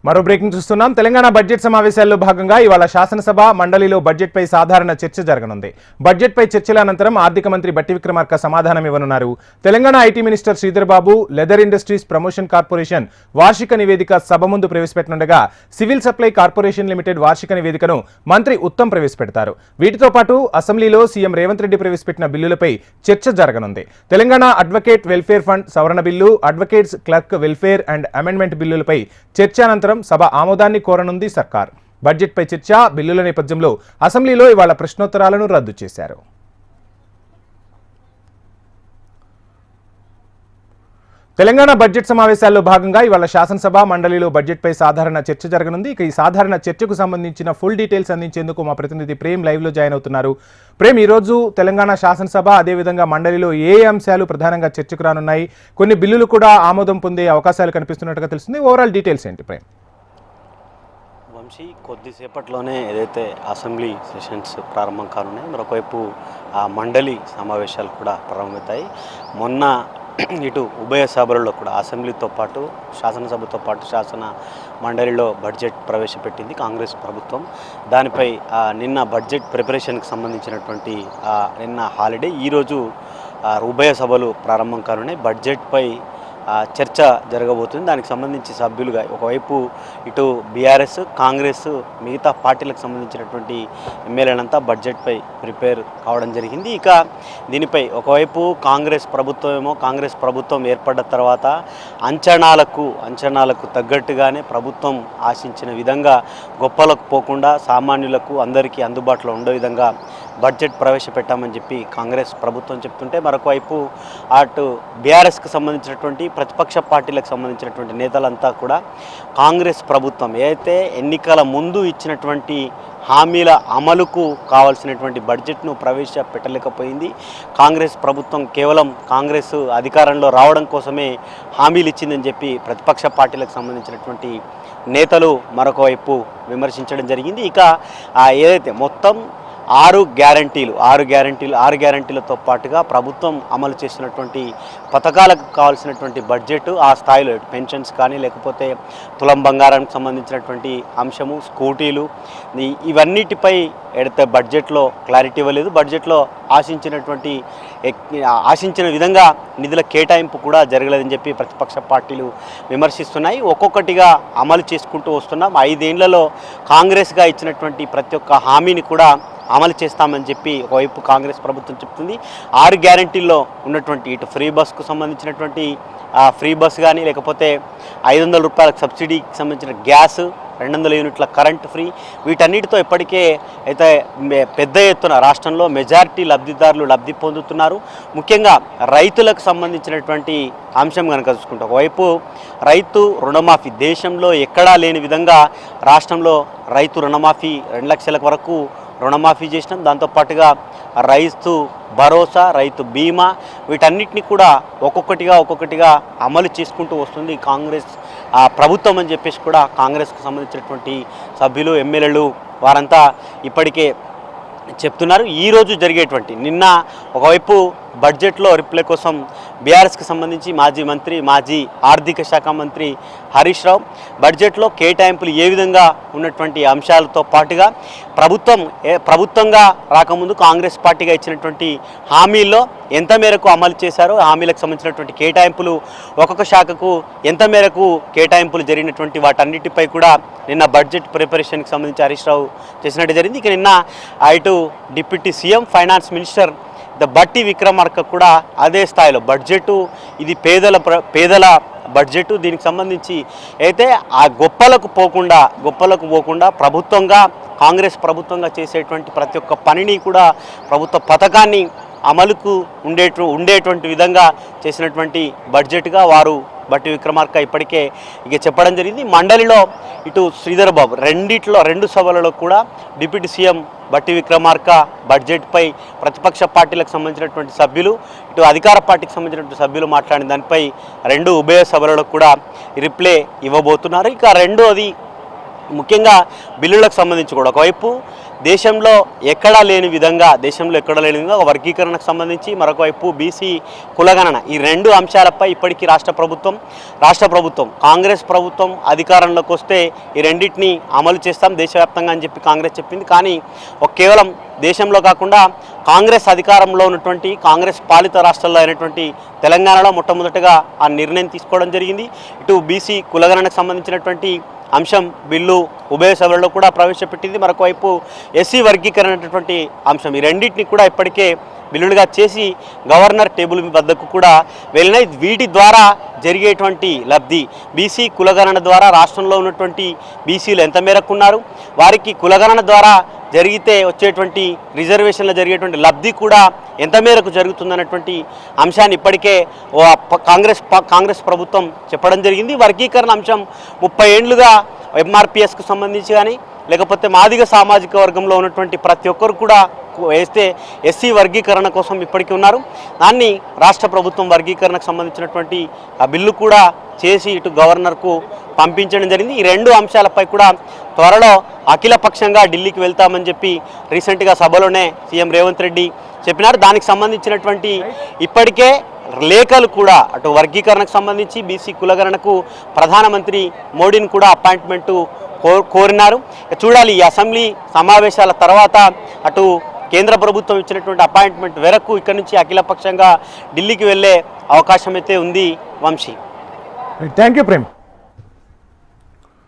మరో బ్రేకింగ్ చూస్తున్నాం. తెలంగాణ బడ్జెట్ సమావేశాల్లో భాగంగా ఇవాళ శాసనసభ మండలిలో బడ్జెట్ పై సాధారణ చర్చ జరగనుంది. బడ్జెట్ పై చర్చల అనంతరం ఆర్థిక మంత్రి బట్టి విక్రమార్క సమాధానం ఇవ్వనున్నారు. Telangana IT minister Sridhar Babu leather industries promotion corporation వార్షిక నివేదిక సభ ముందు ప్రవేశపెట్టనుండగా సివిల్ సప్లై కార్పొరేషన్ లిమిటెడ్ వార్షిక నివేదికను మంత్రి ఉత్తమ్ ప్రవేశపెడతారు. వీటితో పాటు అసెంబ్లీలో సీఎం రేవంత్ రెడ్డి ప్రవేశపెట్టిన బిల్లులపై చర్చ జరగనుంది. తెలంగాణ అడ్వకేట్ వెల్ఫేర్ ఫండ్ సవరణ bill, advocates clerk welfare and amendment బిల్లులపై చర్చ అనంతరం సభ ఆమోదాన్ని కోరనుంది సర్కార్. బడ్జెట్ పై చర్చ, బిల్లుల నేపథ్యంలో అసెంబ్లీలో ఇవాళ ప్రశ్నోత్తరాలను రద్దు చేశారు. తెలంగాణ బడ్జెట్ సమావేశాల్లో భాగంగా ఇవాళ శాసనసభ మండలిలో బడ్జెట్ పై సాధారణ చర్చ జరగనుంది. ఇక ఈ సాధారణ చర్చకు సంబంధించిన ఫుల్ డీటెయిల్స్ అందించేందుకు మా ప్రతినిధి ప్రేమ్ లైవ్ లో జాయిన్ అవుతున్నారు. ప్రేమ్, ఈ రోజు తెలంగాణ శాసనసభ అదేవిధంగా మండలిలో ఏ అంశాలు ప్రధానంగా చర్చకు రానున్నాయి? కొన్ని బిల్లులు కూడా ఆమోదం పొందే అవకాశాలు కనిపిస్తున్నట్టుగా తెలుస్తుంది. ఓవరాల్ డీటెయిల్స్ ఏంటి ప్రేమ్? వంశీ, కొద్దిసేపట్లోనే ఏదైతే అసెంబ్లీ సెషన్స్ ప్రారంభం కానున్నాయి, మరొకవైపు ఆ మండలి సమావేశాలు కూడా ప్రారంభమవుతాయి. మొన్న ఇటు ఉభయ సభలలో కూడా అసెంబ్లీతో పాటు శాసనసభతో పాటు శాసన మండలిలో బడ్జెట్ ప్రవేశపెట్టింది కాంగ్రెస్ ప్రభుత్వం. దానిపై నిన్న బడ్జెట్ ప్రిపరేషన్కి సంబంధించినటువంటి నిన్న హాలిడే, ఈరోజు ఉభయ సభలు ప్రారంభం కానున్నాయి. బడ్జెట్పై చర్చ జరగబోతుంది. దానికి సంబంధించి సభ్యులుగా ఒకవైపు ఇటు బీఆర్ఎస్, కాంగ్రెస్, మిగతా పార్టీలకు సంబంధించినటువంటి ఎమ్మెల్యేలంతా బడ్జెట్పై ప్రిపేర్ కావడం జరిగింది. ఇక దీనిపై ఒకవైపు కాంగ్రెస్ ప్రభుత్వం ఏర్పడ్డ తర్వాత అంచనాలకు తగ్గట్టుగానే ప్రభుత్వం ఆశించిన విధంగా గొప్పలకు పోకుండా సామాన్యులకు అందరికీ అందుబాటులో ఉండే విధంగా బడ్జెట్ ప్రవేశపెట్టామని చెప్పి కాంగ్రెస్ ప్రభుత్వం చెప్తుంటే, మరొకవైపు అటు బీఆర్ఎస్కి సంబంధించినటువంటి ప్రతిపక్ష పార్టీలకు సంబంధించినటువంటి నేతలంతా కూడా కాంగ్రెస్ ప్రభుత్వం ఏదైతే ఎన్నికల ముందు ఇచ్చినటువంటి హామీల అమలుకు కావాల్సినటువంటి బడ్జెట్ను ప్రవేశపెట్టలేకపోయింది. కాంగ్రెస్ ప్రభుత్వం కేవలం కాంగ్రెస్ అధికారంలో రావడం కోసమే హామీలు ఇచ్చిందని చెప్పి ప్రతిపక్ష పార్టీలకు సంబంధించినటువంటి నేతలు మరొకవైపు విమర్శించడం జరిగింది. ఇక ఏదైతే మొత్తం 6 గ్యారంటీలతో పాటుగా ప్రభుత్వం అమలు చేసినటువంటి పథకాలకు కావాల్సినటువంటి బడ్జెట్ ఆ స్థాయిలో పెన్షన్స్ కానీ, లేకపోతే తులం బంగారానికి సంబంధించినటువంటి అంశము, స్కూటీలు, ఇవన్నిటిపై ఎడితే బడ్జెట్లో క్లారిటీ ఇవ్వలేదు. బడ్జెట్లో ఆశించిన విధంగా నిధుల కేటాయింపు కూడా జరగలేదని చెప్పి ప్రతిపక్ష పార్టీలు విమర్శిస్తున్నాయి. ఒక్కొక్కటిగా అమలు చేసుకుంటూ వస్తున్నాం. 5 ఏళ్లలో కాంగ్రెస్గా ఇచ్చినటువంటి ప్రతి ఒక్క హామీని కూడా అమలు చేస్తామని చెప్పి ఒకవైపు కాంగ్రెస్ ప్రభుత్వం చెప్తుంది. 6 గ్యారంటీల్లో ఉన్నటువంటి ఇటు ఫ్రీ బస్కు సంబంధించినటువంటి ఫ్రీ బస్ కానీ, లేకపోతే 500 రూపాయలకు సబ్సిడీకి సంబంధించిన గ్యాస్, 200 యూనిట్ల కరెంట్ ఫ్రీ, వీటన్నిటితో ఇప్పటికే అయితే పెద్ద ఎత్తున రాష్ట్రంలో మెజారిటీ లబ్ధిదారులు లబ్ధి పొందుతున్నారు. ముఖ్యంగా రైతులకు సంబంధించినటువంటి అంశం కనుక చూసుకుంటాం, ఒకవైపు రైతు రుణమాఫీ దేశంలో ఎక్కడా లేని విధంగా రాష్ట్రంలో రైతు రుణమాఫీ 2 లక్షల వరకు రుణమాఫీ చేసినాం. దాంతోపాటుగా రైతు భరోసా, రైతు బీమా, వీటన్నిటిని కూడా ఒక్కొక్కటిగా అమలు చేసుకుంటూ వస్తుంది కాంగ్రెస్ ప్రభుత్వం అని చెప్పేసి కూడా కాంగ్రెస్కు సంబంధించినటువంటి సభ్యులు, ఎమ్మెల్యేలు వారంతా ఇప్పటికే చెప్తున్నారు. ఈరోజు జరిగేటువంటి నిన్న ఒకవైపు బడ్జెట్లో రిప్లై కోసం బీఆర్ఎస్కి సంబంధించి మాజీ ఆర్థిక శాఖ మంత్రి హరీష్ రావు బడ్జెట్లో కేటాయింపులు ఏ విధంగా ఉన్నటువంటి అంశాలతో పాటుగా ప్రభుత్వంగా రాకముందు కాంగ్రెస్ పార్టీగా ఇచ్చినటువంటి హామీల్లో ఎంత మేరకు అమలు చేశారో, హామీలకు సంబంధించినటువంటి కేటాయింపులు ఒక్కొక్క శాఖకు ఎంత మేరకు కేటాయింపులు జరిగినటువంటి వాటన్నిటిపై కూడా నిన్న బడ్జెట్ ప్రిపరేషన్కి సంబంధించి హరీష్ రావు చేసినట్టు జరిగింది. ఇక నిన్న ఇటు డిప్యూటీ సీఎం, ఫైనాన్స్ మినిస్టర్ బట్టి విక్రమార్క కూడా అదే స్థాయిలో బడ్జెట్ ఇది పేదల బడ్జెట్, దీనికి సంబంధించి అయితే ఆ గొప్పలకు పోకుండా కాంగ్రెస్ ప్రభుత్వంగా చేసేటువంటి ప్రతి ఒక్క పనిని కూడా ప్రభుత్వ పథకాన్ని అమలుకు ఉండేటువంటి విధంగా చేసినటువంటి బడ్జెట్గా వారు బట్టి విక్రమార్క ఇప్పటికే చెప్పడం జరిగింది. మండలిలో ఇటు శ్రీధర్ బాబు 2 సభలలో కూడా డిప్యూటీ సీఎం బట్టి విక్రమార్క బడ్జెట్పై ప్రతిపక్ష పార్టీలకు సంబంధించినటువంటి సభ్యులు, ఇటు అధికార పార్టీకి సంబంధించినటువంటి సభ్యులు మాట్లాడిన దానిపై 2 ఉభయ సభలలో కూడా రిప్లై ఇవ్వబోతున్నారు. ఇక రెండోది ముఖ్యంగా బిల్లులకు సంబంధించి కూడా ఒకవైపు దేశంలో ఎక్కడా లేని విధంగా ఒక వర్గీకరణకు సంబంధించి మరొక వైపు బీసీ కులగణన ఈ రెండు అంశాలపై ఇప్పటికీ రాష్ట్ర ప్రభుత్వం కాంగ్రెస్ ప్రభుత్వం అధికారంలోకి వస్తే ఈ రెండింటిని అమలు చేస్తాం దేశవ్యాప్తంగా అని చెప్పి కాంగ్రెస్ చెప్పింది. కానీ కేవలం దేశంలో కాకుండా కాంగ్రెస్ అధికారంలో ఉన్నటువంటి కాంగ్రెస్ పాలిత రాష్ట్రాల్లో అయినటువంటి తెలంగాణలో మొట్టమొదటిగా ఆ నిర్ణయం తీసుకోవడం జరిగింది. ఇటు బీసీ కులగణనకు సంబంధించినటువంటి అంశం బిల్లు ఉభయ సభల్లో కూడా ప్రవేశపెట్టింది. మరొక వైపు ఎస్సీ వర్గీకరణ అనేటువంటి అంశం ఈ రెండింటిని కూడా ఇప్పటికే బిల్లులుగా చేసి గవర్నర్ టేబుల్ వద్దకు కూడా వెళ్ళినాయి. వీటి ద్వారా జరిగేటువంటి లబ్ధి బీసీ కులగణన ద్వారా రాష్ట్రంలో ఉన్నటువంటి బీసీలు ఎంత మేరకు ఉన్నారు, వారికి కులగణన ద్వారా జరిగితే వచ్చేటువంటి రిజర్వేషన్లో జరిగేటువంటి లబ్ధి కూడా ఎంత మేరకు జరుగుతుందన్నటువంటి అంశాన్ని ఇప్పటికే కాంగ్రెస్ ప్రభుత్వం చెప్పడం జరిగింది. వర్గీకరణ అంశం 30 ఏళ్లుగా ఎంఆర్పిఎస్కు సంబంధించి కానీ లేకపోతే మాదిగ సామాజిక వర్గంలో ఉన్నటువంటి ప్రతి ఒక్కరు కూడా వేస్తే ఎస్సీ వర్గీకరణ కోసం ఇప్పటికీ ఉన్నారు. దాన్ని రాష్ట్ర ప్రభుత్వం వర్గీకరణకు సంబంధించినటువంటి ఆ బిల్లు కూడా చేసి ఇటు గవర్నర్కు పంపించడం జరిగింది. ఈ రెండు అంశాలపై కూడా త్వరలో అఖిలపక్షంగా ఢిల్లీకి వెళ్తామని చెప్పి రీసెంట్గా సభలోనే సీఎం రేవంత్ రెడ్డి చెప్పినారు. దానికి సంబంధించినటువంటి ఇప్పటికే లేఖలు కూడా అటు వర్గీకరణకు సంబంధించి బీసీ కులగణనకు ప్రధానమంత్రి మోడీని కూడా అపాయింట్మెంటు కోరినారు. చూడాలి ఈ అసెంబ్లీ సమావేశాల తర్వాత అటు కేంద్ర ప్రభుత్వం ఇచ్చినటువంటి అపాయింట్మెంట్ మేరకు ఇక్కడి నుంచి అఖిలపక్షంగా ఢిల్లీకి వెళ్ళే అవకాశం అయితే ఉంది. Vamshi, thank you Prem.